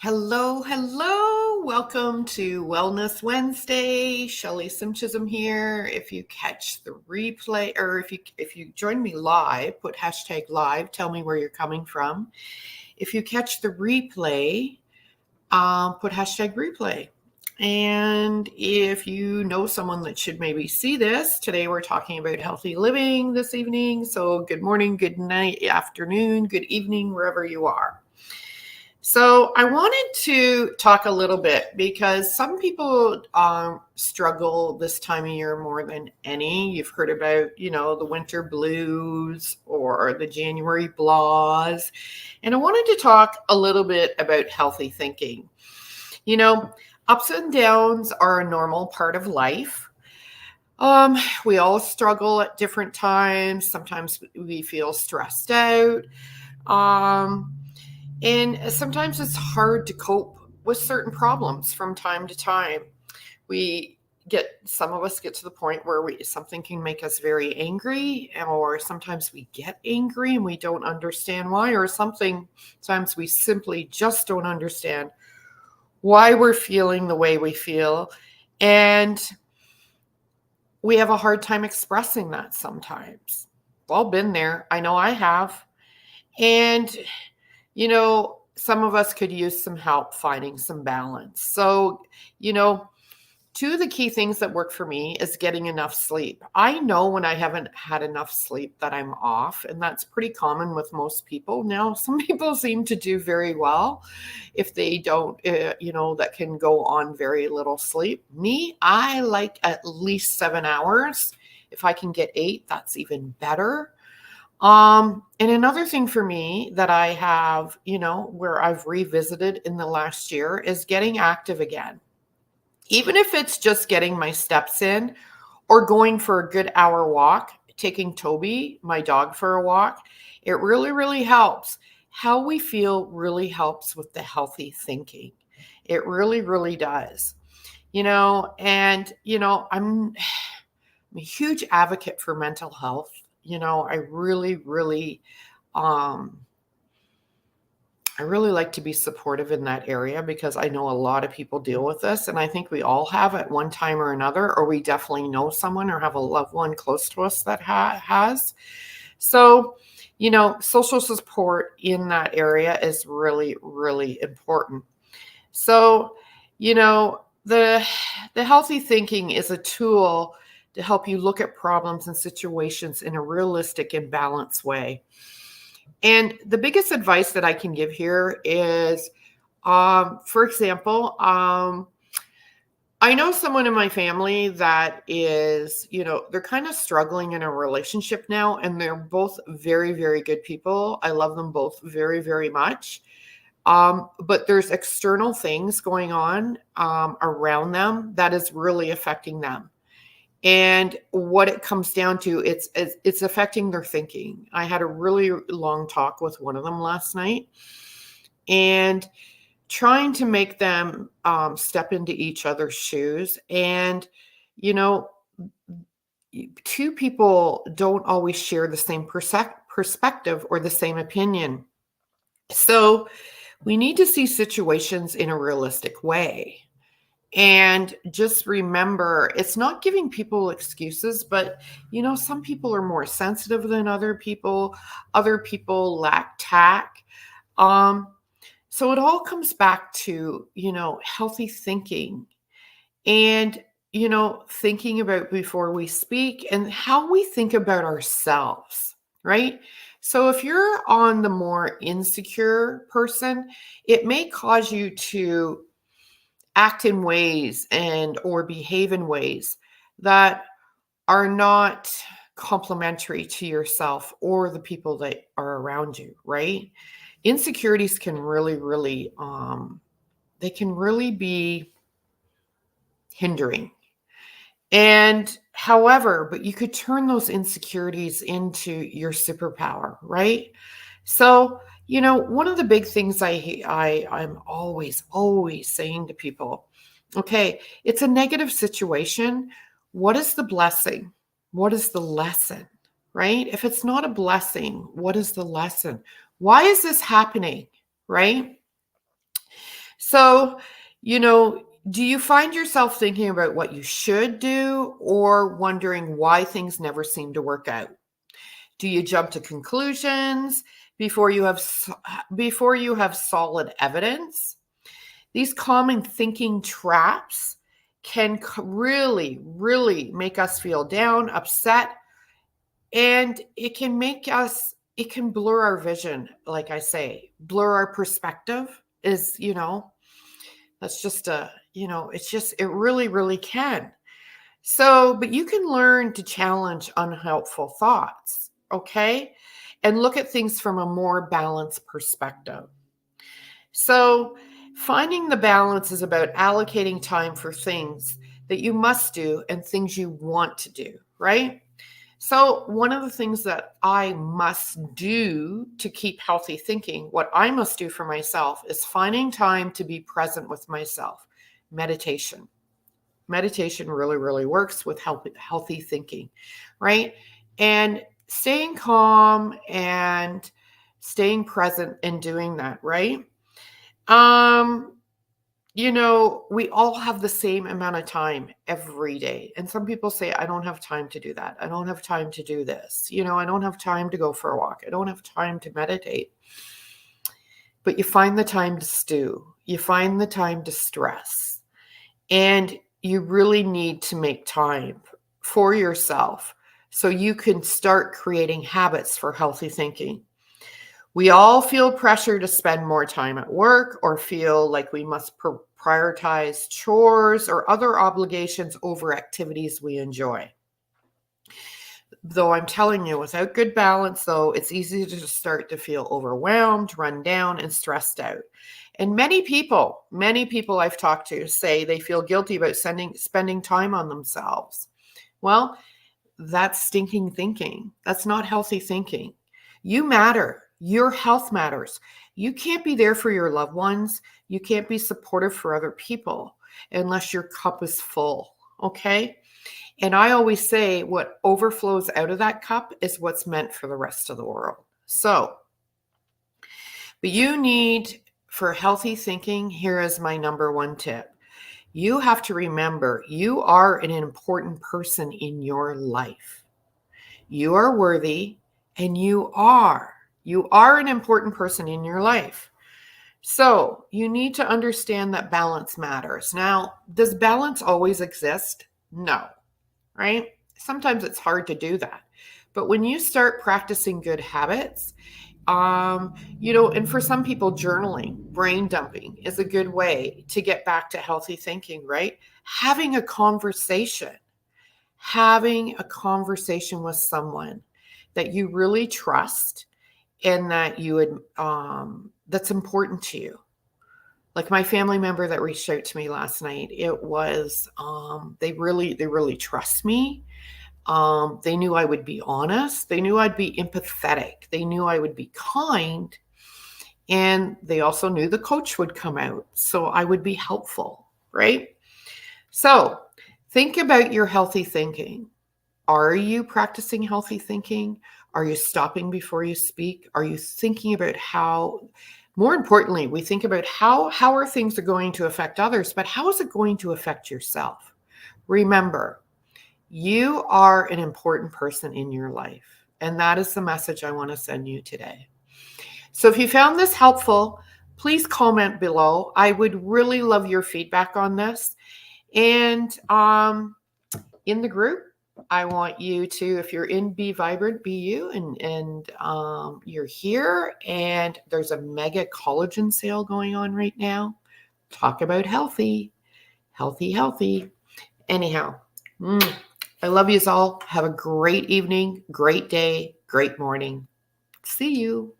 Hello, hello. Welcome to Wellness Wednesday. Shelley Simpchism here. If you catch the replay or if you join me live, put hashtag live, tell me where you're coming from. If you catch the replay, put hashtag replay. And if you know someone that should maybe see this, today we're talking about healthy living this evening. So good morning, good night, afternoon, good evening, wherever you are. So I wanted to talk a little bit because some people struggle this time of year more than any. You've heard about, the winter blues or the January blahs. And I wanted to talk a little bit about healthy thinking. Ups and downs are a normal part of life. We all struggle at different times. Sometimes we feel stressed out. And sometimes it's hard to cope with certain problems from time to time. Some of us get to the point where something can make us very angry, or sometimes we get angry and we don't understand why, or sometimes we simply just don't understand why we're feeling the way we feel. And we have a hard time expressing that sometimes. We've all been there. I know I have. And some of us could use some help finding some balance. So, two of the key things that work for me is getting enough sleep. I know when I haven't had enough sleep that I'm off, and that's pretty common with most people. Now, some people seem to do very well if they don't, that can go on very little sleep. Me, I like at least 7 hours. If I can get 8, that's even better. And another thing for me that I have, where I've revisited in the last year is getting active again. Even if it's just getting my steps in or going for a good hour walk, taking Toby, my dog, for a walk, it really, really helps. How we feel really helps with the healthy thinking. It really, really does. I'm a huge advocate for mental health. I really, really, I really like to be supportive in that area because I know a lot of people deal with this, and I think we all have at one time or another, or we definitely know someone or have a loved one close to us that has. So, social support in that area is really, really important. So, the healthy thinking is a tool to help you look at problems and situations in a realistic and balanced way. And the biggest advice that I can give here is, for example, I know someone in my family that is, they're kind of struggling in a relationship now, and they're both very, very good people. I love them both very, very much. But there's external things going on around them that is really affecting them. And what it comes down to, it's affecting their thinking. I had a really long talk with one of them last night, and trying to make them step into each other's shoes. And, two people don't always share the same perspective or the same opinion. So we need to see situations in a realistic way. And just remember, it's not giving people excuses, but some people are more sensitive than other people. Other people lack tact. So it all comes back to, healthy thinking and, thinking about before we speak and how we think about ourselves, right? So if you're on the more insecure person, it may cause you to act in ways or behave in ways that are not complementary to yourself or the people that are around you, right? Insecurities can really, really, they can really be hindering. And however, but you could turn those insecurities into your superpower, right? So, one of the big things I'm always saying to people, okay, it's a negative situation. What is the blessing? What is the lesson? Right? If it's not a blessing, what is the lesson? Why is this happening? Right? So, do you find yourself thinking about what you should do or wondering why things never seem to work out? Do you jump to conclusions before you have solid evidence? These common thinking traps can really, really make us feel down, upset, and it can blur our vision, like I say, blur our perspective is, that's just it really, really can. So, but you can learn to challenge unhelpful thoughts, okay? And look at things from a more balanced perspective. So, finding the balance is about allocating time for things that you must do and things you want to do, right? So, one of the things that I must do to keep healthy thinking, what I must do for myself is finding time to be present with myself. Meditation. Meditation really, really works with healthy thinking, right? And staying calm and staying present and doing that, right? Um, we all have the same amount of time every day. And some people say, I don't have time to do that. I don't have time to do this. I don't have time to go for a walk. I don't have time to meditate. But you find the time to stew. You find the time to stress. And you really need to make time for yourself so you can start creating habits for healthy thinking. We all feel pressure to spend more time at work or feel like we must prioritize chores or other obligations over activities we enjoy. Though I'm telling you, without good balance, though, it's easy to start to feel overwhelmed, run down, and stressed out. And many people I've talked to say they feel guilty about spending time on themselves. Well, that's stinking thinking. That's not healthy thinking. You matter. Your health matters. You can't be there for your loved ones. You can't be supportive for other people unless your cup is full. Okay? And I always say what overflows out of that cup is what's meant for the rest of the world. So, but you need, for healthy thinking, here is my number one tip. You have to remember you are an important person in your life. You are worthy and you are an important person in your life. So you need to understand that balance matters. Now, does balance always exist? No, right? Sometimes it's hard to do that. But when you start practicing good habits, and for some people, journaling, brain dumping is a good way to get back to healthy thinking, right? Having a conversation with someone that you really trust and that you would, that's important to you. Like my family member that reached out to me last night, it was, they really trust me. They knew I would be honest. They knew I'd be empathetic. They knew I would be kind. And they also knew the coach would come out. So I would be helpful, right? So think about your healthy thinking. Are you practicing healthy thinking? Are you stopping before you speak? Are you thinking about more importantly, we think about how are things going to affect others, but how is it going to affect yourself? Remember, you are an important person in your life. And that is the message I want to send you today. So if you found this helpful, please comment below. I would really love your feedback on this. And in the group, I want you to, if you're in Be Vibrant, be you, and you're here, and there's a mega collagen sale going on right now. Talk about healthy. Anyhow, I love you all. Have a great evening, great day, great morning. See you.